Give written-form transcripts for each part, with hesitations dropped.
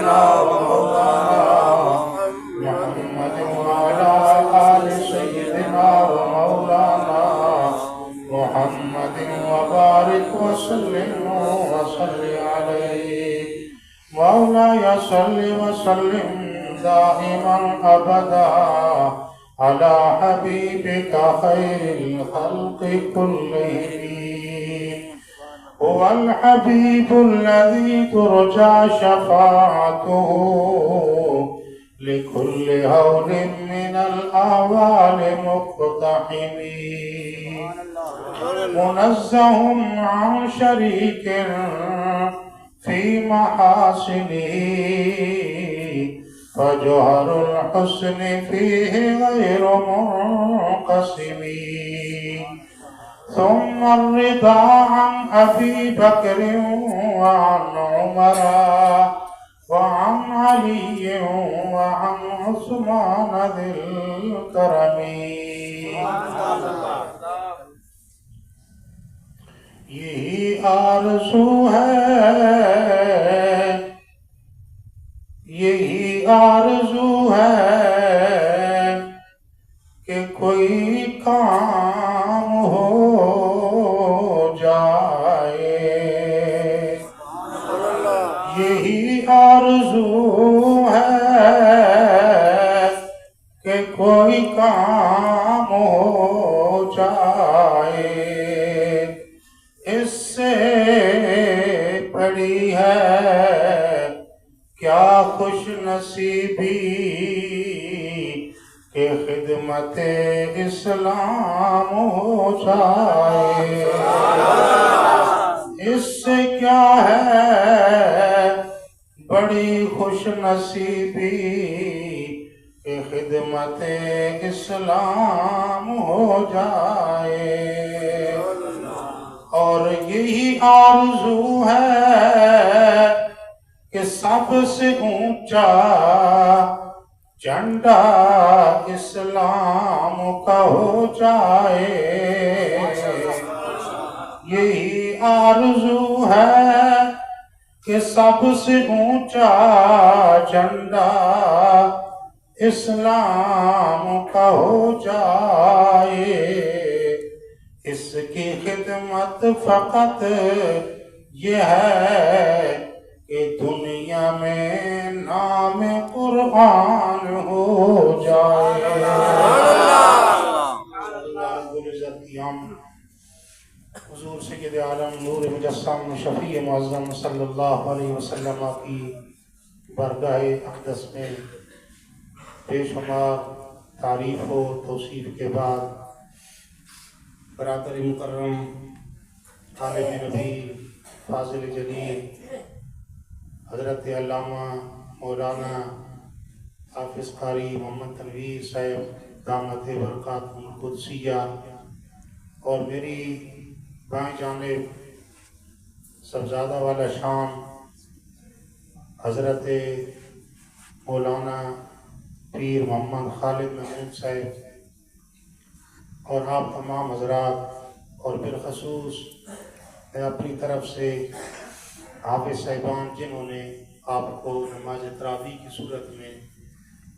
سيدنا ومولانا محمد وعلى آل سيدنا ومولانا محمد وبارك وسلم عليه مولاي صل وسلم دائما أبدا على حبيبك خير الخلق كلهم هو الحبيب الذي ترجى شفاعته لكل هول من الأهوال مقتحم منزه عن شريك في محاسنه فجوهر الحسن فيه غير منقسم ثم الرضا عن أبي بكر وعن عمر وعن علي وعن عثمان ذي الكرم یہی آرزو ہے یہی آرزو ہے کہ کوئی کام ہو جائے یہی آرزو ہے کہ کوئی کام ہو جائے اس سے بڑی ہے کیا خوش نصیبی کہ خدمت اسلام ہو جائے اس سے کیا ہے بڑی خوش نصیبی کہ خدمت اسلام ہو جائے اور یہی آرزو ہے کہ سب سے اونچا جھنڈا اسلام کا ہو جائے یہی آرزو ہے کہ سب سے اونچا جھنڈا اسلام کا ہو جائے اس کی خدمت فقط یہ ہے کہ دنیا میں نام قرآن ہو جائے حضور سید عالم نور مجسم شفیع معظم صلی اللہ علیہ وسلم کی بارگاہ اقدس میں بے شمار تعریف و توصیف کے بعد برادر مکرم طالب نبی فاضل جلیل حضرت علامہ مولانا حافظ قاری محمد تنویر صاحب دامت برکاتہ القدسیہ اور میری بائیں جانب صاحبزادہ والا شان حضرت مولانا پیر محمد خالد محمود صاحب اور آپ تمام حضرات اور بالخصوص میں اپنی طرف سے حافظ صاحبان جنہوں نے آپ کو نماز تراویح کی صورت میں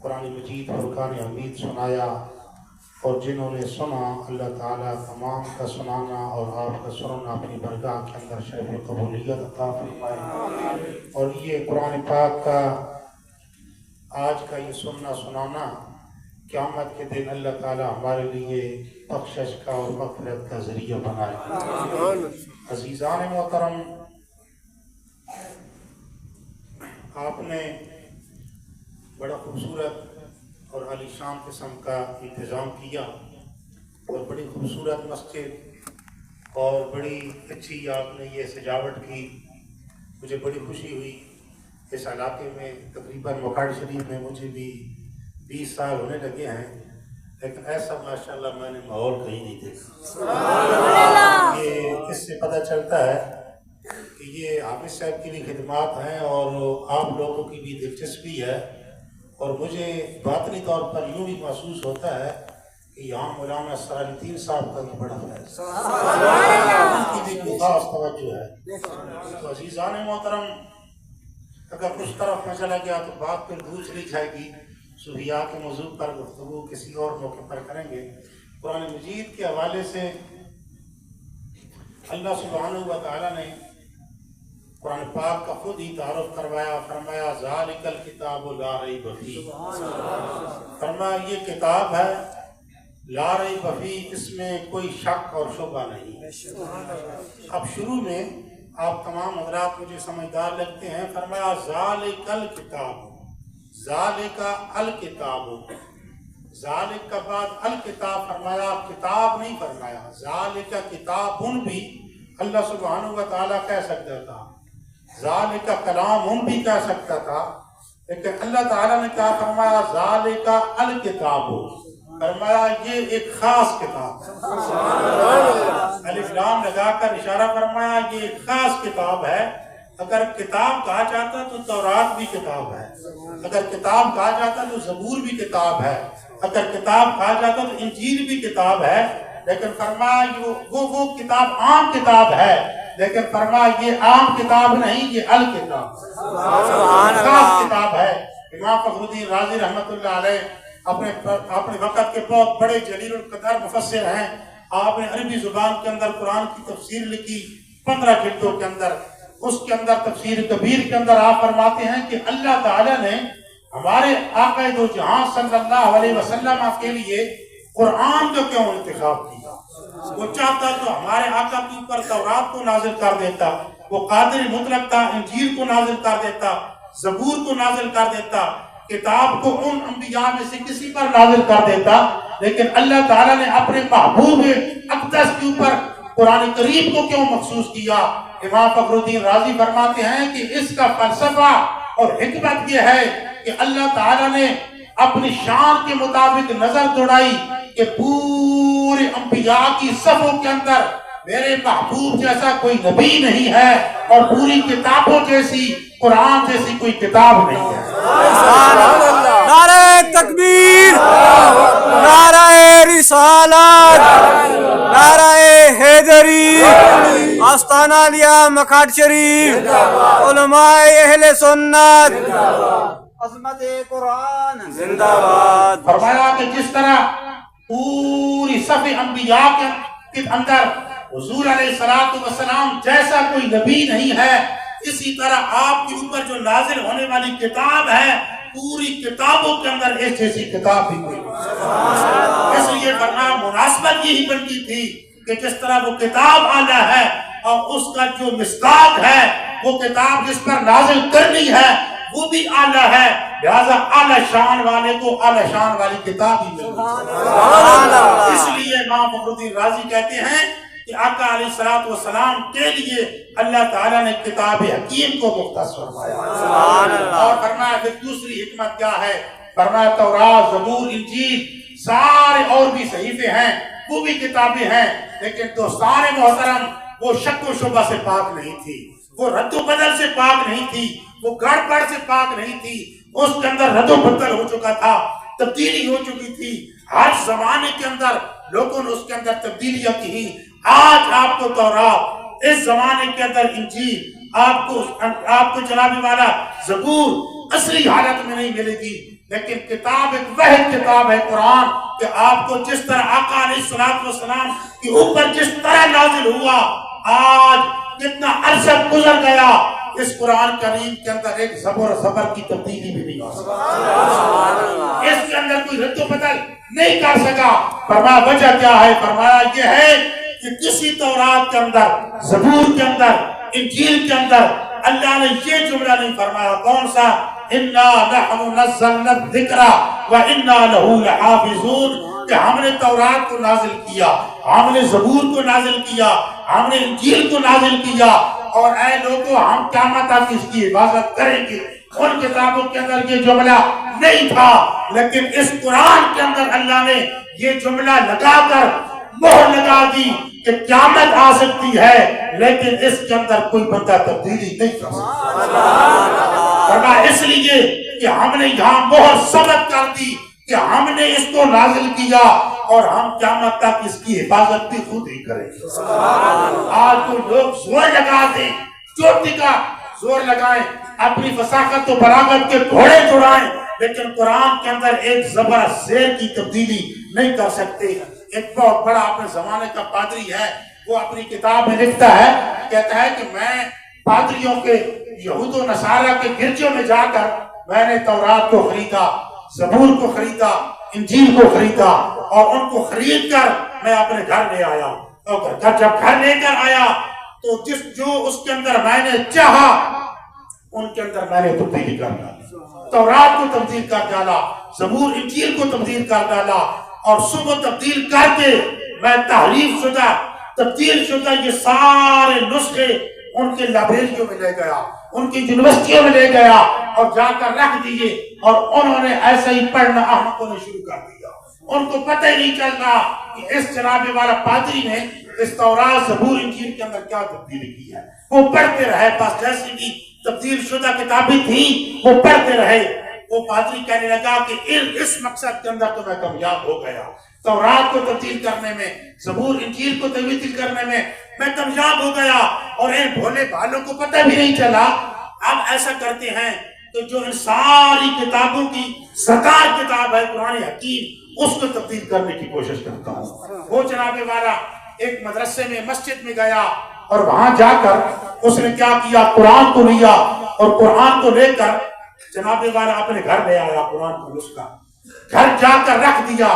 قرآن مجید فرقان حمید سنایا اور جنہوں نے سنا اللہ تعالیٰ تمام کا سنانا اور آپ کا سننا اپنی برگاہ کے اندر شرف قبولیت عطا فرمائے اور یہ قرآن پاک کا آج کا یہ سننا سنانا قیامت کے دن اللہ تعالیٰ ہمارے لیے بخشش کا اور مغفرت کا ذریعہ بنائے عزیزان محترم آپ نے بڑا خوبصورت اور عالی شان قسم کا انتظام کیا اور بڑی خوبصورت مسجد اور بڑی اچھی آپ نے یہ سجاوٹ کی مجھے بڑی خوشی ہوئی اس علاقے میں تقریباً وقار شریف میں مجھے بھی 20 سال ہونے لگے ہیں لیکن ایسا ماشاءاللہ میں نے ماحول کہیں نہیں دیکھا یہ اس سے پتہ چلتا ہے کہ یہ حافظ صاحب کی بھی خدمات ہیں اور آپ لوگوں کی بھی دلچسپی ہے اور مجھے باطنی طور پر یوں بھی محسوس ہوتا ہے کہ یہاں مولانا سراج الدین صاحب کا بھی بڑا فیض کی بھی خاص توجہ ہے تو عزیزان محترم اگر اس طرف میں چلا گیا تو بات پھر دوسری جائے گی. صوفیاء کے موضوع پر گفتگو کسی اور موقع پر کریں گے. قرآن مجید کے حوالے سے اللہ سبحانہ و تعالیٰ نے قرآن پاک کا خود ہی تعارف کروایا. فرمایا ذالک الکتاب لا ریب فیہ. فرمایا یہ کتاب ہے لا ریب فیہ، اس میں کوئی شک اور شبہ نہیں. اب شروع میں آپ تمام حضرات مجھے سمجھدار لگتے ہیں. فرمایا ذالک الکتاب، ذالک الکتاب، ذالک کا بعد الکتاب فرمایا، کتاب نہیں فرمایا. ذالک کتابن بھی اللہ سبحانہ و تعالیٰ کہہ سکتا تھا، ذالک کلام بھی کہہ سکتا تھا، لیکن اللہ تعالیٰ نے کیا فرمایا؟ ذالک الکتاب، فرمایا یہ ایک خاص کتاب ہے. الف لام لگا کر اشارہ فرمایا یہ ایک خاص کتاب ہے. اگر کتاب کہا جاتا تو تورات بھی کتاب ہے، اگر کتاب کہا جاتا تو زبور بھی کتاب ہے، اگر کتاب کہا جاتا تو انجیل بھی کتاب ہے. لیکن فرمایا وہ کتاب عام کتاب ہے، لیکن فرمایا یہ عام کتاب نہیں، یہ الکتاب خاص کتاب ہے. امام فخر الدین رازی رحمۃ اللہ علیہ اپنے وقت کے بہت بڑے جلیل القدر مفسر ہیں. آپ نے عربی زبان کے اندر قرآن کی تفسیر لکھی 15 جلدوں کے اندر. اس کے اندر تفسیر کبیر کے اندر آپ فرماتے ہیں کہ اللہ تعالیٰ نے ہمارے آقا دو جہاں صلی اللہ علیہ وسلم کے لیے قرآن کا کیوں انتخاب کیا؟ وہ چاہتا تو ہمارے آقا کے اوپر تورات کو نازل کر دیتا، وہ قادر مطلق تھا، انجیل کو نازل کر دیتا، زبور کو نازل کر دیتا، کتاب کو ان انبیاء میں سے کسی پر نازل کر دیتا. لیکن اللہ تعالیٰ نے اپنے محبوب اقدس کے اوپر قرآن کریم کو کیوں مخصوص کیا؟ امام فخر الدین رازی فرماتے ہیں کہ اس کا فلسفہ اور حکمت یہ ہے کہ اللہ تعالیٰ نے اپنی شان کے مطابق نظر دوڑائی کہ پورے انبیاء کی صفوں کے اندر میرے محبوب جیسا کوئی نبی نہیں ہے، اور پوری کتابوں جیسی قرآن جیسی کوئی کتاب نہیں ہے. نعرہ تکبیر، نعرہ رسالت، نعرہ حیدری، آستانہ لیا مکھاٹ شریف، علماء اہل سنت، عظمت قرآن زندہ باد. فرمایا کہ جس طرح پوری صف انبیاء کے اندر حضور علیہ السلام جیسا کوئی نبی نہیں ہے، اسی طرح آپ کے اوپر جو نازل ہونے والی کتاب ہے پوری کتابوں کے اندر اس جیسی کتاب بھی کوئی نہیں. اس لیے فرمایا مناسبت یہی بنتی تھی کہ جس طرح وہ کتاب اعلیٰ ہے اور اس کا جو مصداق ہے وہ کتاب جس پر نازل کرنی ہے وہ بھی اعلیٰ ہے، لہذا اعلیٰ شان والے کو اعلیٰ شان والی کتاب ہی ملتی. اس لیے امام فخر الدین رازی کہتے ہیں کہ آقا علیہ السلام کے لیے اللہ تعالیٰ نے کتاب حکیم کو مختص فرمایا. اور فرمایا پھر دوسری حکمت کیا ہے؟ فرمایا تورات، زبور، انجیل سارے اور بھی صحیفے ہیں، وہ بھی کتابیں ہیں، لیکن دوستان محترم وہ شک و شبہ سے پاک نہیں تھی، وہ رد و بدل سے پاک نہیں تھی، وہ گڑبڑ سے پاک نہیں تھی. اس کے اندر رد و بدل ہو چکا تھا، تبدیلی ہو چکی تھی. ہر زمانے کے اندر لوگوں نے اس کے اندر تبدیلیاں کی. آج آپ کو تورات، اس زمانے کے اندر انجیل، آپ کو جناب والا زبور اصلی حالت میں نہیں ملے گی، لیکن کتاب ایک واحد کتاب ہے قرآن، کہ آپ کو جس طرح آقا علیہ السلام کے اوپر جس طرح نازل ہوا، آج کتنا عرصہ گزر گیا، اس قرآن کریم کے اندر ایک زبر کی تبدیلی بھی نہیں ہو سکتی، اس کے اندر کوئی رد و بدل نہیں کر سکا. فرمایا وجہ کیا ہے؟ فرمایا یہ ہے کہ کسی تورات کے اندر، زبور کے اندر، انجیل کے اندر اللہ نے یہ جملہ نہیں فرمایا. کون سا؟ اِنَّا نَحْنُ نَزَّلْنَا الذِّكْرَ وَإِنَّا لَهُ لَحَافِظُونَ، کہ ہم نے تورات کو نازل کیا، ہم نے زبور کو نازل کیا، ہم نے انجیل کو نازل کیا، اور اے لوگوں ہم قیامت تک اس کی حفاظت کریں گے. ان کتابوں کے اندر یہ جملہ نہیں تھا، لیکن اس قرآن کے اندر اللہ نے یہ جملہ لگا کر مہر لگا دی کہ قیامت آ سکتی ہے، لیکن اس کے اندر کوئی بندہ تبدیلی نہیں کر سکتا. اس لیے کہ ہم نے یہاں مہر ثبت کر دی کہ ہم نے اس کو نازل کیا اور ہم قیامت تک اس کی حفاظت بھی خود ہی کریں گے. آج تو لوگ زور لگا دیں چوٹی کا زور لگائیں، اپنی فصاحت و بلاغت کے گھوڑے دوڑائیں، لیکن قرآن کے اندر ایک زبر زیر کی تبدیلی نہیں کر سکتے۔ ایک بہت بڑا اپنے زمانے کا پادری ہے، وہ اپنی کتاب میں لکھتا ہے، کہتا ہے کہ میں پادریوں کے یہود و نصارہ کے گرجوں میں جا کر میں نے تورات کو خریدا، زبور کو خریدا، انجیل کو خریدا، اور ان کو خرید کر میں اپنے گھر لے آیا، اور جب گھر لے کر آیا تو جو اس کے اندر میں نے چاہا ان کے اندر میں نے تبدیلی کر ڈالا، تورات کو تبدیل کر ڈالا، زبور انجیل کو تبدیل کر ڈالا، اور صبح تبدیل کر کے میں تحریف شدہ، تبدیل شدہ یہ سارے نسخے ان کے لائبریریوں میں لے گیا، ان کی یونیورسٹیوں میں لے گیا اور جا کر رکھ دیے، اور انہوں نے ایسے ہی پڑھنا احمقوں نے شروع کر دیا۔ ان کو پتہ ہی نہیں چل رہا کہ اس جناب والا پادری نے اس تورات زبور انجیل کے اندر کیا تبدیلی کی ہے۔ وہ پڑھتے رہے، بس جیسی بھی تبدیل شدہ کتابیں تھیں وہ پڑھتے رہے۔ وہ پادری کہنے لگا کہ اس مقصد کے اندر تو میں کامیاب ہو گیا، تورات کو تبدیل کرنے میں، زبور انجیل کو تبدیل کرنے میں میں کامیاب ہو گیا، اور ان بھولے بھالوں کو پتہ بھی نہیں چلا۔ اب ایسا کرتے ہیں کہ جو ان ساری کتابوں کی سرکار کتاب ہے قرآن حکیم، اس کو تبدیل کرنے کی کوشش کرتا ہوں۔ وہ جناب والا ایک مدرسے میں مسجد میں گیا، اور وہاں جا کر اس نے کیا کیا، قرآن کو لیا، اور قرآن کو لے کر جناب والا اپنے گھر لے آیا، قرآن کو نسخہ گھر جا کر رکھ دیا،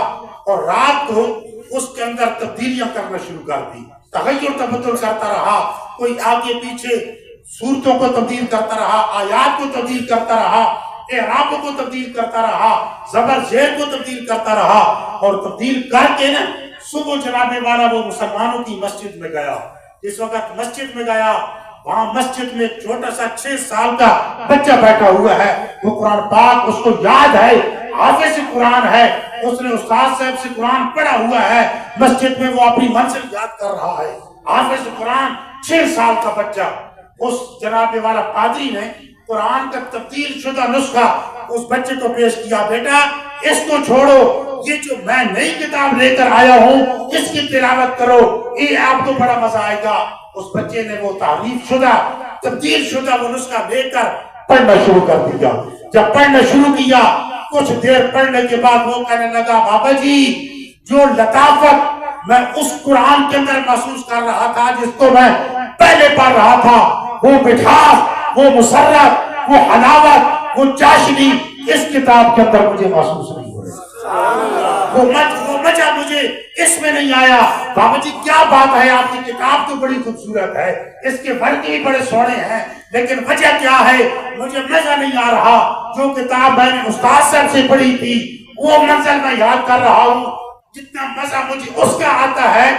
اور رات کو اس کے اندر تبدیلیاں کرنا شروع کر دی، تغیر تبدل کرتا رہا، کوئی آگے پیچھے صورتوں کو تبدیل کرتا رہا، آیات کو تبدیل کرتا رہا، اعراب کو تبدیل کرتا رہا، زبر زیر کو تبدیل کرتا رہا، اور تبدیل کر کے نا صبح جناب والا وہ مسلمانوں کی مسجد میں گیا۔ جس وقت مسجد میں گیا، وہاں مسجد میں ایک چھوٹا سا 6 سال کا بچہ بیٹھا ہوا ہے، وہ قرآن پاک اس کو یاد ہے، حافظ قرآن ہے، اس نے استاد صاحب سے قرآن پڑھا ہوا ہے، مسجد میں وہ اپنی منزل یاد کر رہا ہے، حافظ قرآن 6 سال کا بچہ۔ اس جناب والا پادری نے قرآن کا تبدیل شدہ نسخہ اس بچے کو پیش کیا، بیٹا اس کو چھوڑو، یہ جو میں نئی کتاب لے کر آیا ہوں اس کی تلاوت کرو، یہ آپ کو بڑا مزہ آئے گا۔ اس بچے نے وہ تعریف شدہ تبدیل شدہ وہ نسخہ لے کر پڑھنا شروع کر دیا۔ جب پڑھنا شروع کیا، کچھ دیر پڑھنے کے بعد وہ کہنے لگا، بابا جی جو لطافت میں اس قرآن کے اندر محسوس کر رہا تھا جس کو میں پہلے پڑھ رہا تھا، وہ مٹھاس، وہ مسرت، وہ حلاوت، وہ چاشنی اس کتاب کے اندر مجھے محسوس نہیں ہو رہی، وہ مزہ مجھے اس میں نہیں آیا۔ بابا جی کیا بات ہے، آپ کی کتاب تو بڑی خوبصورت ہے، اس کے ورقے بھی بڑے سونے ہیں، لیکن وجہ کیا ہے، مجھے مزہ نہیں آ رہا، جو کتاب میں نے استاد صاحب سے پڑھی تھی وہ منزل میں یاد کر رہا ہوں، جتنا مزہ مجھے اس کا آتا ہے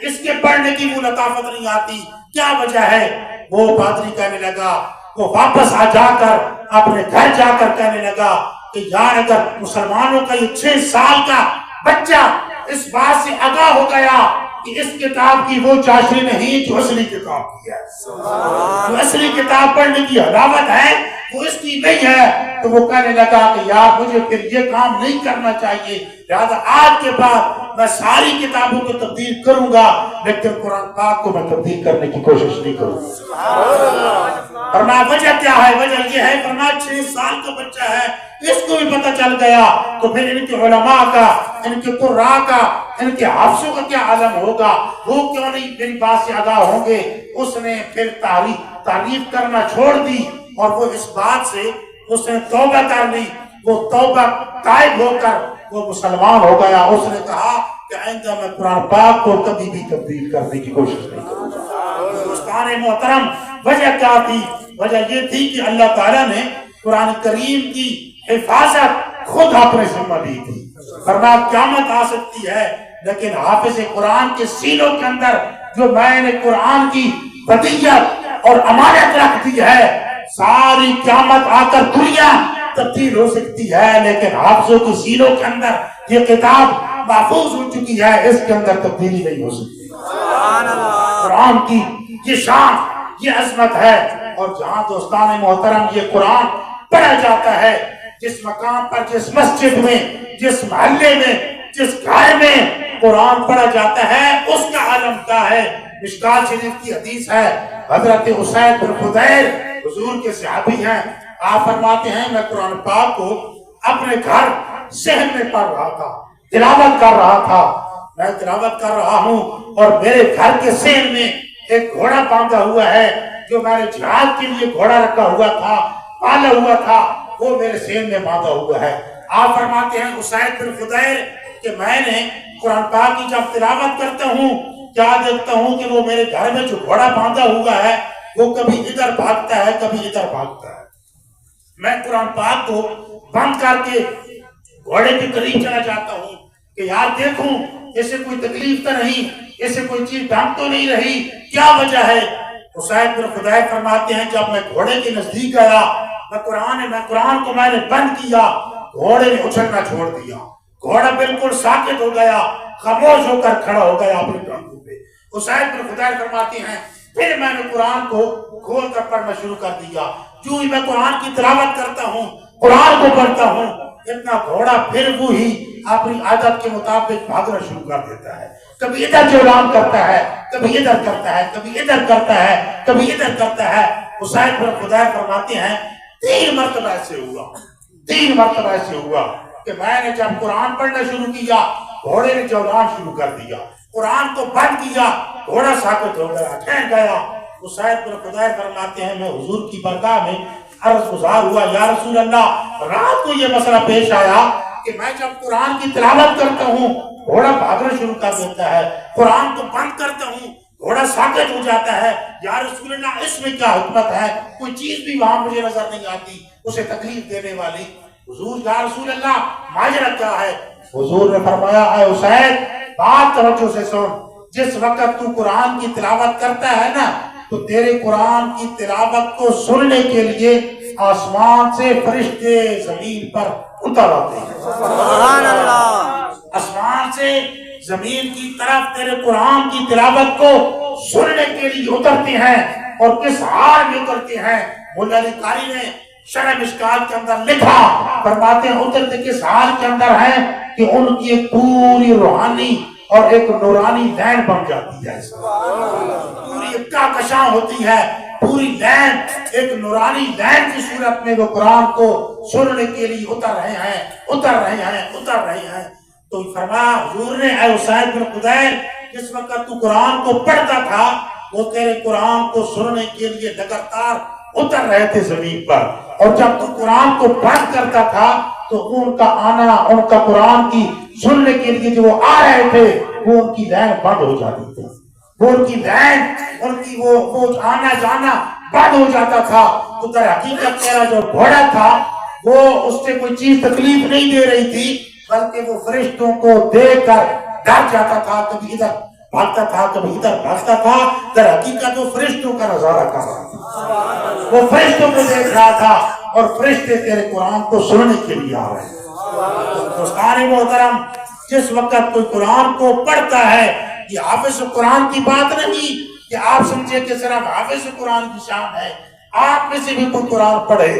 اس کے پڑھنے کی وہ لطافت نہیں آتی، کیا وجہ ہے؟ وہ پادری کہنے لگا، وہ واپس آ جا کر اپنے گھر جا کر کہنے لگا کہ یار اگر مسلمانوں کا یہ 6 سال کا بچہ اس بات سے آگاہ ہو گیا کہ اس کتاب کی وہ چاشنی نہیں جو اصلی کتاب کی ہے، جو اصلی کتاب پڑھنے کی حلاوت ہے وہ اس کی نہیں ہے، تو وہ کہنے لگا کہ یار مجھے پھر یہ کام نہیں کرنا چاہیے، لہذا آج کے بعد میں ساری کتابوں کو تبدیل کروں گا لیکن قرآن پاک کو میں تبدیل کرنے کی کوشش نہیں کروں گا۔ فرمایا وجہ کیا ہے؟ وجہ یہ ہے، فرمایا 6 سال کا بچہ ہے، اس کو بھی پتہ چل گیا، تو پھر ان کے علماء کا، ان کے قراء کا، ان کے حافظوں کا کیا عالم ہوگا، وہ کیوں نہیں میری بات سے آگاہ ہوں گے۔ اس نے پھر تعریف کرنا چھوڑ دی، اور وہ اس بات سے اس نے توبہ کر لی، وہ توبہ تائب ہو کر وہ مسلمان ہو گیا۔ اس نے کہا کہ آئندہ میں قرآن پاک کو کبھی بھی تبدیل کرنے کی کوشش نہیں کروں گا۔ دوستان محترم، وجہ کیا تھی؟ وجہ یہ تھی کہ اللہ تعالیٰ نے قرآن کریم کی حفاظت خود اپنے ذمہ لی تھی۔ فرمایا قیامت آ سکتی ہے لیکن حافظ قرآن کے سینوں کے اندر جو میں نے قرآن کی ودیت اور امانت رکھ دی ہے، ساری قیامت آ کر دنیا تبدیل ہو سکتی ہے لیکن حافظوں کے سینوں کے اندر یہ کتاب محفوظ ہو چکی ہے، اس کے اندر تبدیلی نہیں ہو سکتی۔ قرآن کی یہ شان، یہ عظمت ہے، اور جہاں دوستان محترم یہ قرآن پڑھا جاتا ہے، جس مقام پر، جس مسجد میں، جس محلے میں، جس گھر میں قرآن پڑھا جاتا ہے، اس کا عالم کیا ہے؟ مشکات شریف کی حدیث ہے، حضرت اسید بن خدیر حضور کے صحابی ہیں، آپ فرماتے ہیں میں قرآن پاک کو اپنے گھر صحن میں پڑھ رہا تھا، تلاوت کر رہا تھا، میں تلاوت کر رہا ہوں اور میرے گھر کے صحن میں ایک گھوڑا باندھا ہوا ہے، جو میں نے جہاد کے لیے گھوڑا رکھا ہوا تھا، پالا ہوا تھا، وہ میرے صحن میں باندھا ہوا ہے۔ آپ فرماتے ہیں اسید بن خدیر کہ میں نے قرآن پاک کی جب تلاوت کرتا ہوں کیا دیکھتا ہوں کہ وہ میرے گھر میں جو گھوڑا باندھا ہوا ہے وہ کبھی ادھر بھاگتا ہے کبھی ادھر بھاگتا ہے۔ میں قرآن پاک کو بند کر کے گھوڑے کے قریب چلا جاتا ہوں کہ یار دیکھوں اسے کوئی تکلیف تو نہیں، اسے کوئی چیز ڈھنگ تو نہیں رہی، کیا وجہ ہے؟ اسید بن خدیر فرماتے ہیں جب میں گھوڑے کے نزدیک گیا میں قرآن کو میں نے بند کیا، گھوڑے نے اچھلنا چھوڑ دیا، گھوڑا بالکل ساکت ہو گیا، خاموش ہو کر کھڑا ہو گیا اپنے ٹانگوں پہ۔ اسید بن خدیر فرماتے ہیں پھر میں نے قرآن کو کھول کر پڑھنا شروع کر دیا، جو ہی میں قرآن کی تلاوت کرتا ہوں، قرآن کو پڑھتا ہوں، اتنا گھوڑا پھر وہی اپنی عادت کے مطابق بھاگنا شروع کر دیتا ہے، کبھی ادھر جولان کرتا ہے، کبھی ادھر کرتا ہے، کبھی ادھر کرتا ہے، کبھی ادھر کرتا ہے۔ اسید بن خدیر فرماتے ہیں 3 مرتبہ ایسے ہوا کہ میں نے جب قرآن پڑھنا شروع کیا گھوڑے نے جولان شروع کر دیا، قرآن کو بند کیا گھوڑا ساکت ہو گیا، ٹھہر گیا۔ اسید بن خدیر فرماتے ہیں میں حضور کی بارگاہ میں عرض گزار ہوا یا رسول اللہ، رات کو یہ مسئلہ پیش آیا کہ میں جب قرآن کی تلاوت کرتا ہوں گھوڑا بھاگنا شروع کر دیتا ہے، قرآن کو بند کرتا ہوں گھوڑا ساکت ہو جاتا ہے، یا رسول اللہ اس میں کیا حکمت ہے؟ کوئی چیز بھی وہاں مجھے نظر نہیں آتی اسے تکلیف دینے والی۔ حضور یا رسول اللہ ماجرا کیا ہے؟ حضور نے فرمایا اے اسید بات توجہ سے سن، جس وقت تو قرآن کی تلاوت کرتا ہے نا تو تیرے قرآن کی تلاوت کو سننے کے لیے آسمان سے فرشتے زمین پر اتر آتے ہیں، سبحان اللہ، آسمان سے زمین کی طرف تیرے قرآن کی تلاوت کو سننے کے لیے اترتے ہیں، اور کس حال میں اترتے ہیں؟ مولا علی قاری نے شرح مشکات کے اندر لکھا، فرماتے ہیں اترتے کس حال کے اندر ہیں کہ ان کی ایک پوری روحانی اور ایک نورانی لین بن جاتی ہے، پوری کہکشاں ہوتی ہے، پوری لین ایک نورانی لین کی صورت میں وہ قرآن کو سننے کے لیے اتر رہے ہیں۔ تو فرمایا حضور نے اے اسید بن خدیر جس وقت تو قرآن کو پڑھتا تھا وہ تیرے قرآن کو سننے کے لیے لگاتار اتر رہے تھے زمین پر، اور جب تو قرآن کو بند کرتا تھا تو ان کا آنا، ان کا قرآن کی سننے کے لیے جو وہ آ رہے تھے وہ ان کی لین بند ہو جاتی تھی، وہ ان کی لین، ان کی وہ آنا جانا بند ہو جاتا تھا۔ تو در حقیقت تیرا جو گھوڑا تھا وہ اس سے کوئی چیز تکلیف نہیں دے رہی تھی، بلکہ وہ فرشتوں کو دیکھ کر ڈر جاتا تھا، کبھی ادھر بھاگتا تھا کبھی ادھر بھاگتا تھا، در حقیقت وہ فرشتوں کا نظارہ کر رہا تھا، وہ فرشتوں کو دیکھ رہا تھا، اور فرشتے تیرے قرآن کو سننے کے لیے آ رہے ہیں۔ دوستان محترم جس وقت کوئی قرآن کو پڑھتا ہے، یہ حافظ قرآن کی بات نہیں کہ آپ سمجھے کہ صرف حافظ قرآن کی شان ہے، آپ میں سے بھی کوئی قرآن پڑھے،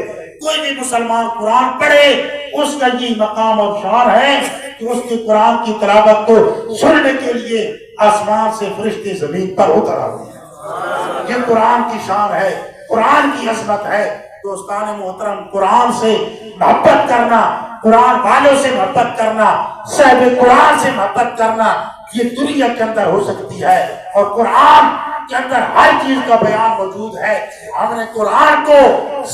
کوئی بھی مسلمان قرآن پڑھے، اس کا یہ مقام اور شان ہے کہ اس کے قرآن کی تلاوت کو سننے کے لیے آسمان سے فرشتے زمین پر اتر آتے ہیں۔ یہ قرآن کی شان ہے، قرآن کی عظمت ہے۔ دوستان محترم قرآن سے محبت کرنا، قرآن والوں سے محبت کرنا، صاحب قرآن سے محبت کرنا یہ دنیا کے اندر ہو سکتی ہے، اور قرآن کے اندر ہر چیز کا بیان موجود ہے۔ ہم نے قرآن کو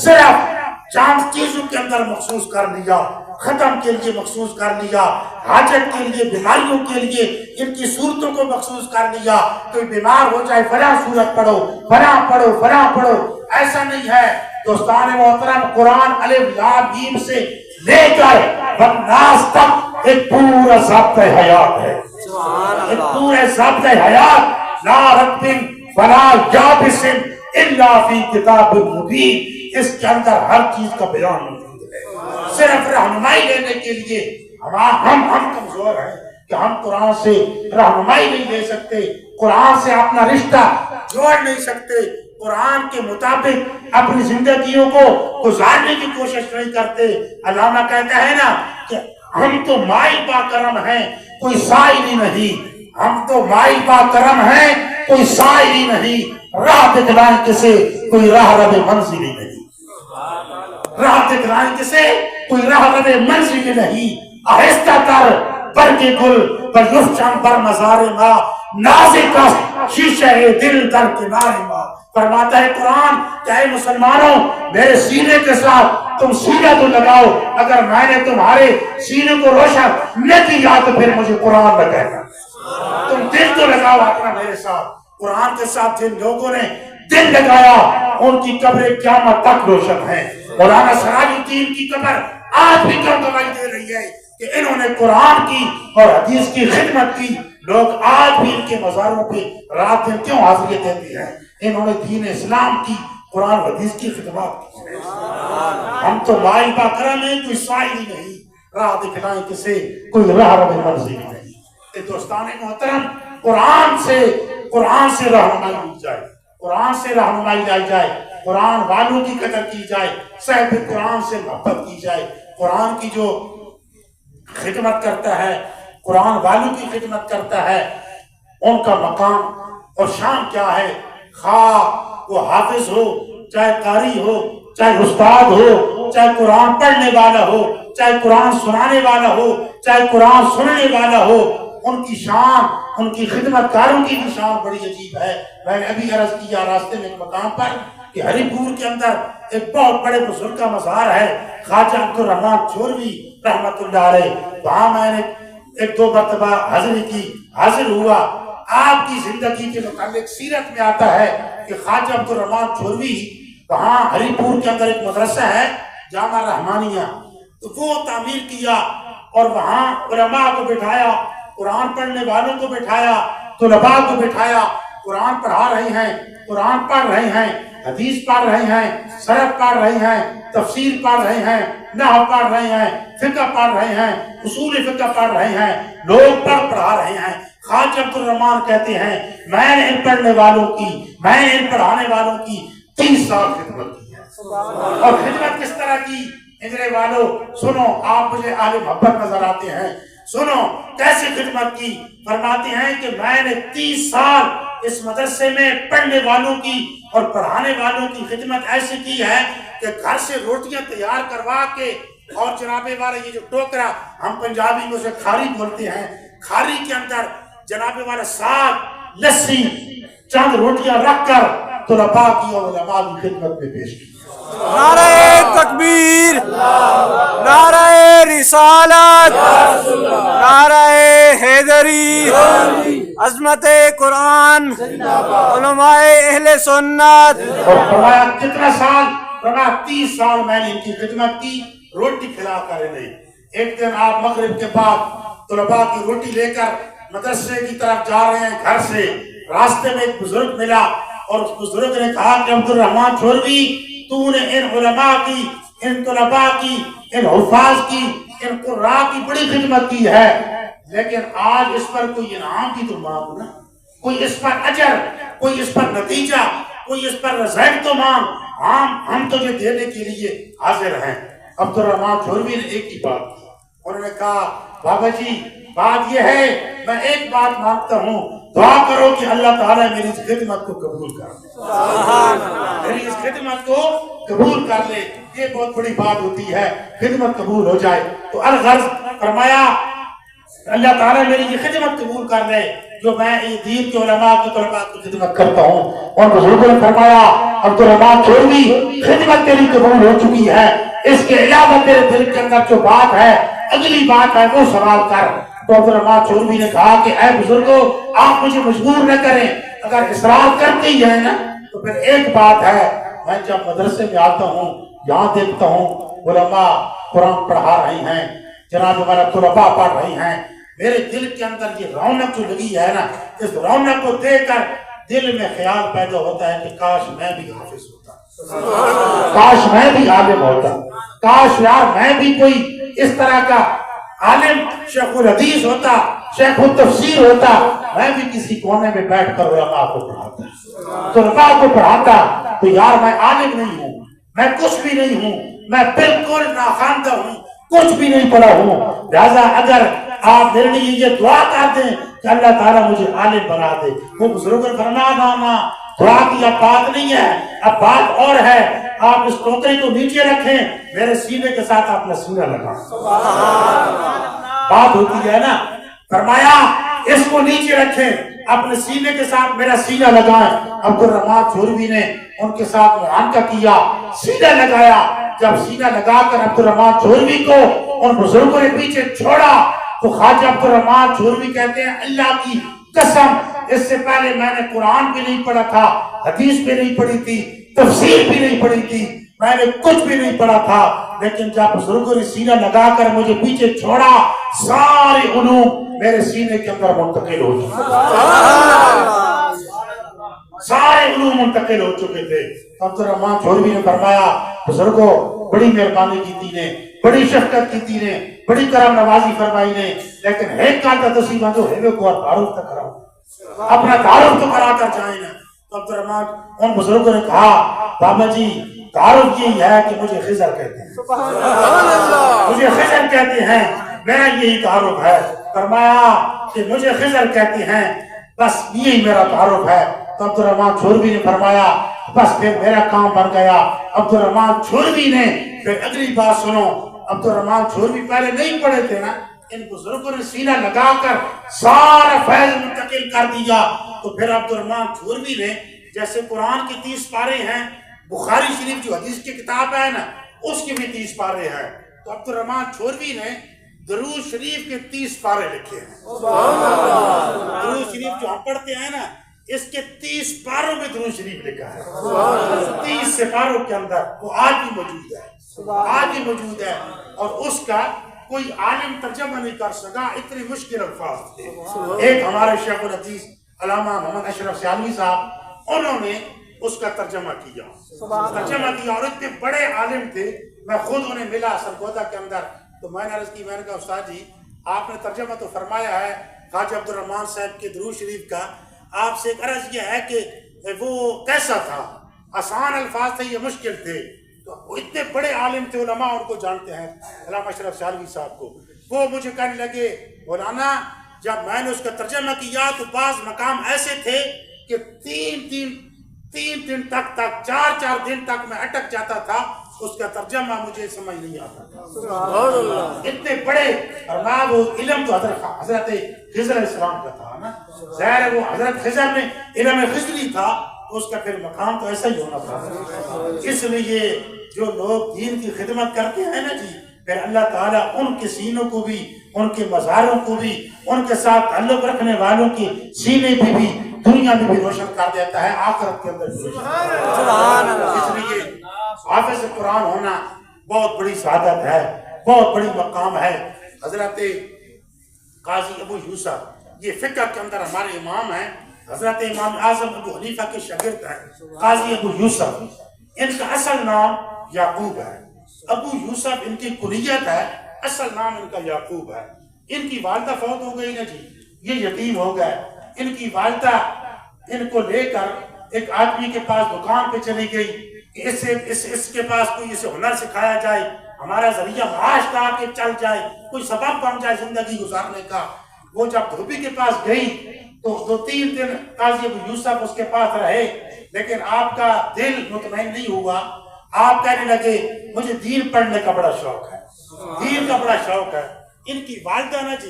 صرف چند چیزوں کے اندر مخصوص کر لیا، ختم کے لیے مخصوص کر لیا، حاجت کے لیے، بیماریوں کے لیے ان کی صورتوں کو مخصوص کر لیا، کوئی بیمار ہو جائے فلاں صورت پڑھو، فلاں پڑھو، فلاں پڑھو، ایسا نہیں ہے۔ دوستان محترم قرآن الف لام میم سے لے کر والناس تک ایک پورا ضابطہ حیات ہے، ایک پورے ضابطہ حیات، لا رتب ولا یابس الا فی کتاب مبین، اس کے اندر ہر چیز کا بیان موجود ہے۔ صرف رہنمائی لینے کے لیے ہم کمزور ہیں کہ ہم قرآن سے رہنمائی نہیں لے سکتے، قرآن سے اپنا رشتہ جوڑ نہیں سکتے، قرآن کے مطابق اپنی زندگیوں کو گزارنے کی کوشش نہیں کرتے۔ علامہ کہتا ہے نا کہ ہم تو مائی با کرم ہیں، کوئی سائل ہی نہیں، ہم تو مائی با کرم ہیں، کوئی سائلی نہیں، راہ دکھلائیں کسے کوئی راہ رب منزلی نہیں، راہ دکھلائیں کسے کوئی راہ رب منزلی نہیں، آہستہ تر برگ گل پر یفچن پر مزار ماں، نازک شیشہ دل در کنار ماں۔ فرماتا ہے قرآن کہ اے مسلمانوں میرے سینے کے ساتھ تم سینہ تو لگاؤ، اگر میں نے تمہارے سینے کو روشن نہ کیا تو پھر مجھے قرآن نہ کہنا، تم دل تو لگاؤ اپنا میرے ساتھ۔ قرآن کے ساتھ جن لوگوں نے دل لگایا ان کی قبر قیامت تک روشن ہے۔ مولانا سراج الدین کی قبر آج بھی کیوں گواہی دے رہی ہے کہ انہوں نے قرآن کی اور حدیث کی خدمت کی، لوگ آج بھی ان کے مزاروں پہ رات دن کیوں حاضری دیتے ہیں؟ انہوں نے دین اسلام کی، قرآن و حدیث کی خدمات کی۔ ہم تو مائل با کرم ہیں، کوئی سائلی نہیں، راہ دکھلائیں کسے کوئی راہ رب منزلی نہیں۔ کہ دوستان محترم قرآن سے رہنمائی لی جائے، قرآن سے رہنمائی لائی جائے، قرآن والوں کی قدر کی جائے، صاحب قرآن سے محبت کی جائے، قرآن کی جو خدمت کرتا ہے، قرآن والوں کی خدمت کرتا ہے، ان کا مقام اور شان کیا ہے؟ خواہ وہ حافظ ہو، چاہے قاری ہو، چاہے استاد ہو، چاہے قرآن پڑھنے والا ہو، چاہے قرآن سنانے والا ہو، چاہے قرآن سننے والا ہو، ان کی شان، ان کی خدمت کاروں کی بھی شان بڑی عجیب ہے۔ میں نے ابھی عرض کیا راستے میں ایک مقام پر کہ ہری پور کے اندر ایک بہت بڑے بزرگ کا مزار ہے، خواجہ عبدالرحمن چوروی رحمت اللہ علیہ۔ وہاں میں نے ایک دو مرتبہ حاضری کی، حاضر ہوا۔ آپ کی زندگی کے متعلق سیرت میں آتا ہے کہ خواجہ عبدالرحمن چوروی وہاں ہری پور کے اندر ایک مدرسہ ہے جامعہ رحمانیہ، تو وہ تعمیر کیا اور وہاں علماء کو بٹھایا، قرآن پڑھنے والوں کو بٹھایا، طلباء کو بٹھایا، قرآن پڑھا رہے ہیں، قرآن پڑھ رہے ہیں، حدیث پڑھ رہے ہیں، سرد پڑھ رہے ہیں، تفسیر پڑھ رہے ہیں، نحو پڑھ رہے ہیں، فقہ پڑھ رہے ہیں، اصول فقہ پڑھ رہے ہیں، لوگ پڑھا رہے ہیں۔ خواجہ عبدالرحمن کہتے ہیں میں نے ان پڑھنے والوں کی، میں نے ان پڑھانے والوں کی 30 سال خدمت کی ہے۔ اور خدمت کس طرح کی؟ ہجرے والوں سنو، آپ مجھے اہل محبت نظر آتے ہیں، سنو کیسے خدمت کی۔ فرماتے ہیں کہ میں نے 30 سال اس مدرسے میں پڑھنے والوں کی اور پڑھانے والوں کی خدمت ایسی کی ہے کہ گھر سے روٹیاں تیار کروا کے، اور جناب والا یہ جو ٹوکرا ہم پنجابی میں اسے کھاری بولتے ہیں، کھاری کے اندر جناب والا ساگ، لسی، چند روٹیاں رکھ کر طلباء کی اور علماء کی خدمت میں پیش کی۔ نعرہ تکبیر، نعرہ رسالت، نعرہ حیدری، عظمت قرآن، علماء اہل سنت۔ اور فرمایا کتنا سال؟ فرمایا 30 سال میں نے ان کی خدمت کی، روٹی کھلا کر انہیں۔ ایک دن آپ مغرب کے بعد طلباء کی روٹی لے کر مدرسے کی طرف جا رہے ہیں، گھر سے راستے میں ایک بزرگ ملا اور اس بزرگ نے کہا کہ عبدالرحمن چوروی تو نے ان علماء کی، ان طلباء کی، ان حفاظ کی، ان قراء کی بڑی خدمت کی ہے، لیکن آج اس پر کوئی انعام کی تو مانگ نا، کوئی اس پر اجر، کوئی اس پر نتیجہ، کوئی اس پر رزق تو مانگ، ہم تجھے دینے کے لیے حاضر ہیں۔ عبدالرحمن چوروی نے ایک ہی بات کی، انہوں نے کہا بابا جی بات یہ ہے میں ایک بات مانگتا ہوں، دعا کرو کہ اللہ تعالیٰ میری اس خدمت کو قبول کر لے، میری اس خدمت کو قبول کر لے۔ یہ بہت بڑی بات ہوتی ہے، خدمت قبول ہو جائے تو الغرض فرمایا اللہ تعالیٰ میری یہ خدمت قبول کر لے جو میں دین کے علماء کی طلباء کی خدمت کرتا ہوں۔ اور بزرگوں نے فرمایا عبدالرحمن چوروی خدمت تیری قبول ہو چکی ہے، اس کے علاوہ تیرے دل کے اندر جو بات ہے، اگلی بات ہے وہ سوال کر۔ تو عبدالرحمن چوروی نے کہا کہ اے بزرگوں آپ مجھے مجبور نہ کریں، اگر اصرار کرتے ہی ہیں نا تو پھر ایک بات ہے، میں جب مدرسے میں آتا ہوں یہاں دیکھتا ہوں علماء قرآن پڑھا رہے ہیں، جناب ہمارا طلباء پڑھ رہے ہیں، میرے دل کے اندر یہ رونق جو لگی ہے نا، اس رونق کو دیکھ کر دل میں خیال پیدا ہوتا ہے کہ کاش میں بھی حافظ ہوتا، کاش میں بھی عالم ہوتا، کاش یار میں بھی کوئی اس طرح کا عالم شیخ الحدیث ہوتا، شیخ التفسیر ہوتا، میں بھی کسی کونے میں بیٹھ کر علماء کو پڑھاتا، طلباء کو پڑھاتا۔ تو یار میں عالم نہیں ہوں، میں کچھ بھی نہیں ہوں، میں بالکل ناخواندہ ہوں، کچھ بھی نہیں پڑھا ہوں، لہذا اگر آپ میرے لیے یہ دعا کر دیں کہ اللہ تعالیٰ مجھے عالم بنا دے. وہ بزرگ نے فرمایا نا دعا کی اب بات نہیں ہے، اب بات اور ہے. آپ اس ٹوکری کو نیچے رکھیں، میرے سینے کے ساتھ اپنا سینہ لگا. بات ہوتی ہے نا. فرمایا اس کو نیچے رکھیں، اپنے سینے کے ساتھ میرا سینہ لگائیں. عبد الرحمن جھوروی نے ان کے ساتھ معاہدہ کیا، سینہ لگایا. جب سینہ لگا کر عبد الرحمن جھوروی کو ان بزرگوں نے پیچھے چھوڑا تو خواجہ عبد الرحمن جھوروی کہتے ہیں اللہ کی قسم اس سے پہلے میں نے قرآن بھی نہیں پڑھا تھا، حدیث بھی نہیں پڑھی تھی، تفسیر بھی نہیں پڑھی تھی، میں نے کچھ بھی نہیں پڑھا تھا. لیکن جب بزرگوں نے سینہ لگا کر مجھے پیچھے چھوڑا، سارے علوم میرے سینے کے اندر منتقل ہو چکے، سارے علوم منتقل ہو چکے تھے. عبد الرحمن جھوروی نے فرمایا بزرگوں بڑی مہربانی کی تھی نے، بڑی شفقت کی تھی نے، بڑی کرم نوازی فرمائی نے، لیکن ایک کال تسی جو ہے کو تعارف تک کراؤ، اپنا تعارف تو کرا کر جائیں نا. تو عبد الرحمن ان بزرگوں نے کہا بابا جی تعارف یہی ہے کہ مجھے خضر کہتے ہیں، مجھے خضر کہتے ہیں، میرا یہی تعارف ہے. فرمایا کہ مجھے خضر کہتے ہیں، بس یہی میرا تعارف ہے. تو عبد الرحمن جھوروی نے فرمایا بس پھر میرا کام بن گیا. عبد الرحمن جھوروی نے پھر اگلی بات سنو. عبد الرحمن جھوروی پہلے نہیں پڑھے تھے نا، ان بزرگوں نے سینہ لگا کر سارا فیض منتقل کر دیا. تو پھر عبد الرحمن جھوروی نے جیسے قرآن کی 30 پارے ہیں، بخاری شریف جو حدیث کی کتاب ہے نا اس کی بھی 30 پارے ہیں، تو عبد الرحمن جھوروی نے درود شریف کے 30 پارے لکھے ہیں. درود شریف جو ہم پڑھتے ہیں نا اس کے 30 پاروں میں درود شریف لکھا ہے. 30 سپاروں کے اندر وہ آج بھی موجود ہے، آج بھی موجود ہے. اور اس کا کوئی عالم ترجمہ نہیں کر سکا، اتنے مشکل الفاظ تھے. ایک ہمارے شیخ الحدیث علامہ محمد اشرف سیالوی صاحب، انہوں نے اس کا ترجمہ کیا اور اتنے بڑے عالم تھے. میں خود انہیں ملا سرگودا کے اندر، تو میں نے عرض کی، میں نے کہا استاد جی آپ نے ترجمہ تو فرمایا ہے خواجہ عبد الرحمن صاحب کے درود شریف کا، آپ سے ایک عرض یہ ہے کہ وہ کیسا تھا، آسان الفاظ تھے یا مشکل تھے؟ تو وہ اتنے بڑے عالم تھے، علماء ان کو جانتے ہیں، علامہ اشرف سیالوی صاحب کو. وہ مجھے کہنے لگے مولانا جب میں نے اس کا ترجمہ کیا تو بعض مقام ایسے تھے کہ تین دن تک 4 دن تک میں اٹک جاتا تھا، اس کا ترجمہ مجھے سمجھ نہیں آتا تھا. اتنے بڑے، اور میں وہ علم تو حضرت خضر علیہ السلام کا تھا نا، ظاہر وہ حضرت خضر میں علم خضری تھا، اس کا پھر مقام تو ایسا ہی ہونا تھا. اس لیے جو لوگ دین کی خدمت کرتے ہیں نا جی، پھر اللہ تعالیٰ ان کے سینوں کو بھی، ان کے مزاروں کو بھی، ان کے ساتھ تعلق رکھنے والوں کی سینے پہ بھی، دنیا میں بھی روشن کر دیتا ہے، آخرت کے اندر بھی روشن کر دیتا ہے. اس لیے حافظ قرآن ہونا بہت بڑی سعادت ہے، بہت بڑی مقام ہے. حضرت قاضی ابو یوسف یہ فقہ کے اندر ہمارے امام ہیں، حضرت امام اعظم ابو حنیفہ کے شاگرد ہیں. قاضی ابو یوسف، ان کا اصل نام یعقوب ہے. ابو یوسف ان کی کنیت ہے، اصل نام ان کا یعقوب ہے. ان کی والدہ فوت ہو گئی نا جی، یہ یتیم ہو گئے. ان کی والدہ ان کو لے کر ایک آدمی کے پاس دکان پہ چلی گئی کہ اس کے پاس کوئی اسے ہنر سکھایا جائے، ہمارا ذریعہ معاش کا کہ چل جائے، کوئی سبب بن جائے زندگی گزارنے کا. وہ جب دھوبی کے پاس گئی تو 2-3 دن قاضی ابو یوسف اس کے پاس رہے، لیکن آپ کا دل مطمئن نہیں ہوا. آپ کہنے لگے مجھے دین پڑھنے کا بڑا شوق ہے، دین کا بڑا شوق ہے. ان کی والدہ نا جی،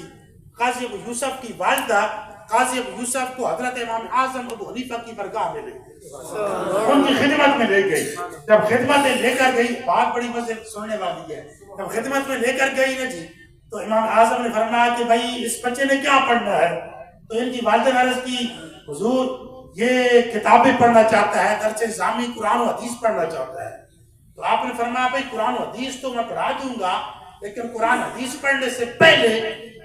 قاضی ابو یوسف کی والدہ قاضی ابو یوسف کو حضرت امام اعظم ابو حنیفہ کی برگاہ میں لے گئی، ان کی خدمت میں لے گئی. جب خدمت میں لے کر گئی، بات بڑی مزے سننے والی ہے، جب خدمت میں لے کر گئی نا جی تو امام اعظم نے فرمایا کہ بھائی اس بچے نے کیا پڑھنا ہے؟ تو ان کی والدہ نے عرض کی حضور یہ کتابیں پڑھنا چاہتا ہے، درس نظامی قرآن و حدیث پڑھنا چاہتا ہے. تو آپ نے فرمایا بھائی قرآن و حدیث تو میں پڑھا دوں گا، لیکن قرآن حدیث پڑھنے سے پہلے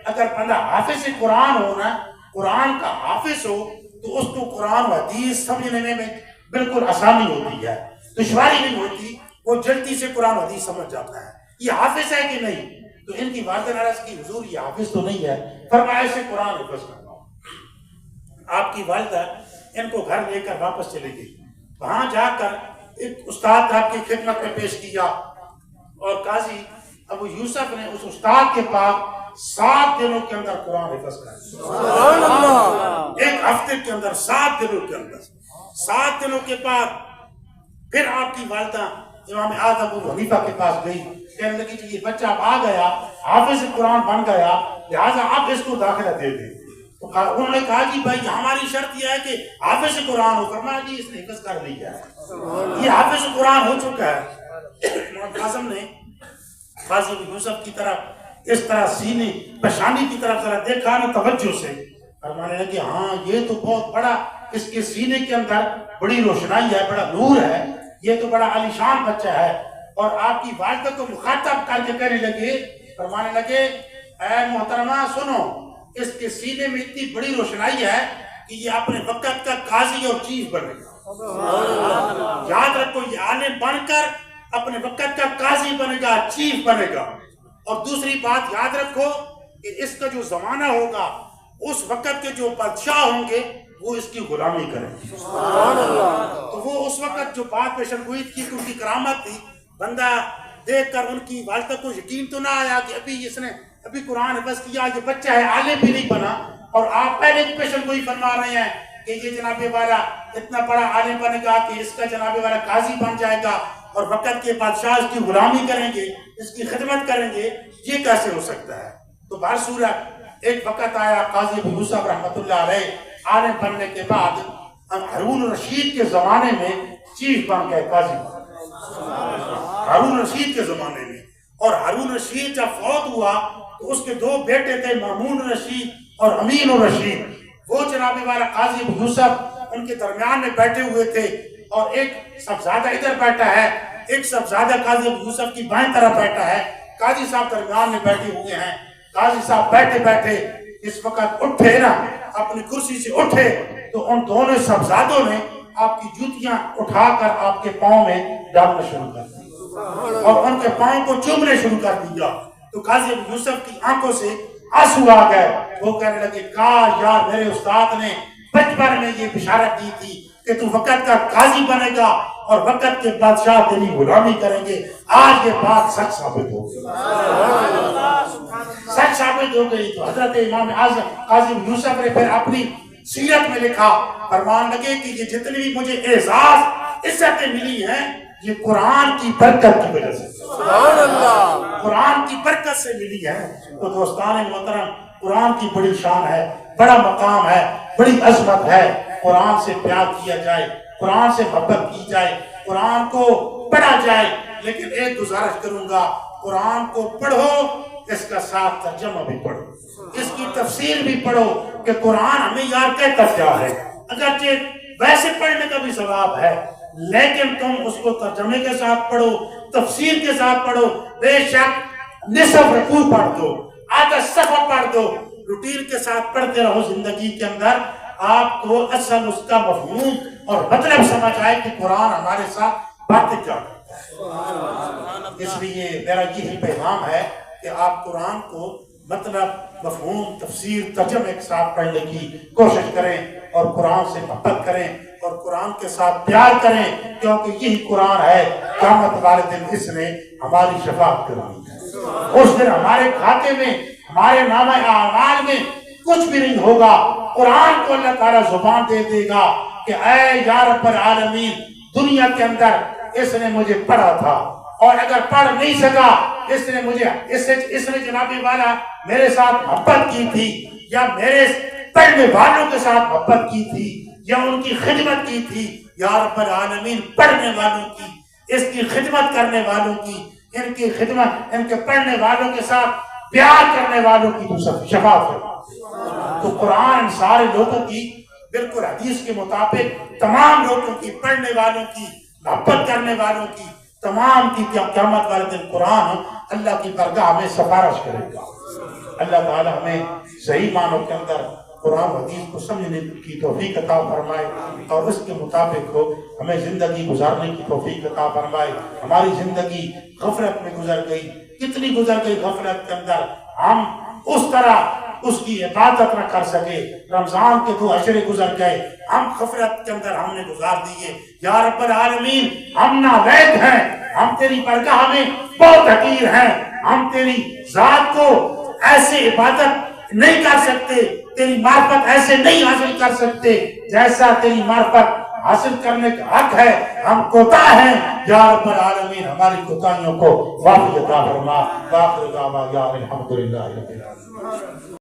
اگر بندہ حافظ قرآن ہونا، قرآن کا حافظ ہو تو اس کو قرآن و حدیث سمجھنے میں بالکل آسانی ہوتی ہے، دشواری نہیں ہوتی، وہ جلدی سے قرآن و حدیث سمجھ جاتا ہے. یہ حافظ ہے کہ نہیں؟ تو ان کی والدہ نے عرض کی حضور یہ حافظ تو نہیں ہے. فرمایا اسے قرآن حفظ کرنا. آپ کی والدہ ان کو گھر لے کر واپس چلی گئی. وہاں جا کر ایک استاد آپ کی خدمت میں پیش کیا، اور قاضی ابو یوسف نے اس استاد کے پاس 7 دنوں کے اندر قرآن حفظ کر دیا. سبحان اللہ. ایک ہفتے کے اندر 7 دنوں کے اندر. 7 دنوں کے بعد پھر آپ کی والدہ امام اعظم ابو حنیفہ کے پاس گئی. کہنے لگی کہ یہ بچہ اب آ گیا, حافظ قرآن بن گیا, لہٰذا آپ اس کو داخلہ دے دیں. تو انہوں نے کہا کہ بھائی ہماری شرط یہ ہے کہ حافظ قرآن ہو. فرمایا جی اس نے حفظ کر لیا ہے, یہ حافظ قرآن ہو چکا ہے. امام اعظم نے قاضی ابو یوسف کی طرف اس طرح سینے پیشانی کی طرف ذرا دیکھا نا توجہ سے, فرمانے لگے ہاں یہ تو بہت بڑا, اس کے سینے کے اندر بڑی روشنائی ہے, بڑا نور ہے, یہ تو بڑا عالیشان بچہ ہے. اور آپ کی والدہ کو مخاطب کر کے کہنے لگے, فرمانے لگے اے محترمہ سنو, اس کے سینے میں اتنی بڑی روشنائی ہے کہ یہ اپنے وقت کا قاضی اور چیف بنے گا. یاد رکھو, یہ عالم بن کر اپنے وقت کا قاضی بنے گا, چیف بنے گا. اور دوسری بات یاد رکھو کہ اس کا جو زمانہ ہوگا, اس وقت کے جو بادشاہ ہوں گے وہ اس کی غلامی کریں گے. تو وہ اس وقت جو بات پیشن گوئی تھی کہ ان کی کرامت تھی, بندہ دیکھ کر ان کی والدہ کو یقین تو نہ آیا کہ ابھی اس نے ابھی قرآن حفظ کیا, یہ بچہ ہے, عالم بھی نہیں بنا, اور آپ پہلے پیشن گوئی فرما رہے ہیں کہ یہ جناب والا اتنا بڑا عالم بنے گا کہ اس کا جناب والا قاضی بن جائے گا اور وقت کے بادشاہ اس کی غلامی کریں گے, اس کی خدمت کریں گے, یہ کیسے ہو سکتا ہے؟ تو بہرصورت ایک وقت آیا قاضی ابو یوسف رحمۃ اللہ علیہ عالم بننے کے بعد ہارون رشید کے زمانے میں چیف بن گئے قاضی, ہارون رشید کے زمانے میں. اور ہارون رشید جب فوت ہوا تو اس کے 2 بیٹے تھے, مامون رشید اور امین الرشید. وہ جناب والا قاضی ابو یوسف ان کے درمیان میں بیٹھے ہوئے تھے, اور ایک صاحبزادہ ادھر بیٹھا ہے, ایک صاحبزادہ قاضی ابو یوسف کی بائیں طرف بیٹھا ہے, قاضی صاحب درمیان میں بیٹھے ہوئے ہیں. قاضی صاحب بیٹھے بیٹھے اس وقت اٹھے نا, اپنی کرسی سے اٹھے, تو ان دونوں صاحبزادوں نے آپ کی جوتیاں اٹھا کر آپ کے پاؤں میں ڈالنا شروع کر دیا اور ان کے پاؤں کو چومنے شروع کر دیا. تو قاضی ابو یوسف کی آنکھوں سے آنسو آ گئے. وہ کہنے لگے کاش یار میرے استاد نے بچپن میں یہ بشارت دی تھی کہ تو وقت کا قاضی بنے گا اور وقت کے بادشاہ تیری غلامی کریں گے. آج یہ بات سچ ثابت ہو گئی, سچ ثابت ہو گئی. تو حضرت امام اعظم قاضی ابو یوسف نے پھر اپنی سیرت میں لکھا, فرمان لگے کہ یہ جتنی بھی مجھے اعزاز عزتیں ملی ہیں یہ قرآن کی برکت کی وجہ سے, قرآن کی برکت سے ملی ہے. تو دوستان محترم, قرآن کی بڑی شان ہے, بڑا مقام ہے, بڑی عظمت ہے. قرآن سے پیار کیا جائے, قرآن سے محبت کی جائے, قرآن کو پڑھا جائے. لیکن ایک گزارش کروں گا, قرآن کو پڑھو, اس کا ساتھ ترجمہ بھی پڑھو, اس کی تفسیر بھی پڑھو کہ قرآن ہمیں یار کہتا کیا ہے. اگرچہ ویسے پڑھنے کا بھی ثواب ہے, لیکن تم اس کو ترجمے کے ساتھ پڑھو, تفسیر کے ساتھ پڑھو. بے شک نصف رکوع پڑھ دو, آدھا صفحہ پڑھ دو, روٹین کے ساتھ پڑھتے رہو, زندگی کے اندر آپ کو اصل اس کا مفہوم اور مطلب سمجھ آئے کہ قرآن ہمارے ساتھ باتیں کیا کرتا ہے. اس لیے میرا یہی پیغام ہے کہ آپ قرآن کو مطلب, مفہوم, تفسیر, ترجمے کے ساتھ پڑھنے کی کوشش کریں اور قرآن سے محبت کریں اور قرآن کے ساتھ پیار کریں, کیونکہ یہی قرآن ہے قیامت والے دن اس نے ہماری شفاعت کرنی ہے. اس دن ہمارے کھاتے میں, ہمارے نامہ اعمال میں کچھ بھی نہیں ہوگا. قرآن کو اللہ تعالیٰ زبان دے دے گا کہ اے یا رب العالمین, دنیا کے اندر اس نے مجھے پڑھا تھا, اور اگر پڑھ نہیں سکا اس نے مجھے اس نے جناب والا میرے ساتھ محبت کی تھی, یا میرے پڑھنے والوں کے ساتھ محبت کی تھی, یا ان کی خدمت کی تھی. یا رب العالمین, پڑھنے والوں کی, اس کی خدمت کرنے والوں کی, ان کی خدمت, ان کے پڑھنے والوں کے ساتھ پیار کرنے والوں کی تو سب شفاعت ہے. تو قرآن سارے لوگوں کی بالکل حدیث کے مطابق تمام لوگوں کی, پڑھنے والوں کی, محبت کرنے والوں کی, تمام کی قیامت والے دن قرآن اللہ کی بارگاہ میں سفارش کرے گا. اللہ تعالی ہمیں صحیح معنوں کے اندر قرآن حدیث کو سمجھنے کی توفیق عطا فرمائے اور اس کے مطابق ہو ہمیں زندگی گزارنے کی توفیق عطا فرمائے. ہماری زندگی غفلت میں گزر گئی, کتنی گزر گئی غفلت کے اندر, ہم اس طرح اس کی عبادت نہ کر سکے. رمضان کے 2 عشرے گزر گئے, ہم غفلت کے اندر ہم نے گزار دیے. یا رب العالمین, ہم ناوید ہیں, ہم تیری بارگاہ میں بہت حقیر ہیں, ہم تیری ذات کو ایسی عبادت نہیں کر سکتے، تیری معرفت ایسے نہیں حاصل کر سکتے جیسا تیری معرفت حاصل کرنے کا حق ہے۔ ہم کوتاہ ہیں، یا رب العالمین ہماری کوتاہیوں کو معاف عطا فرما۔ باقر دعوانا الحمدللہ رب العالمین۔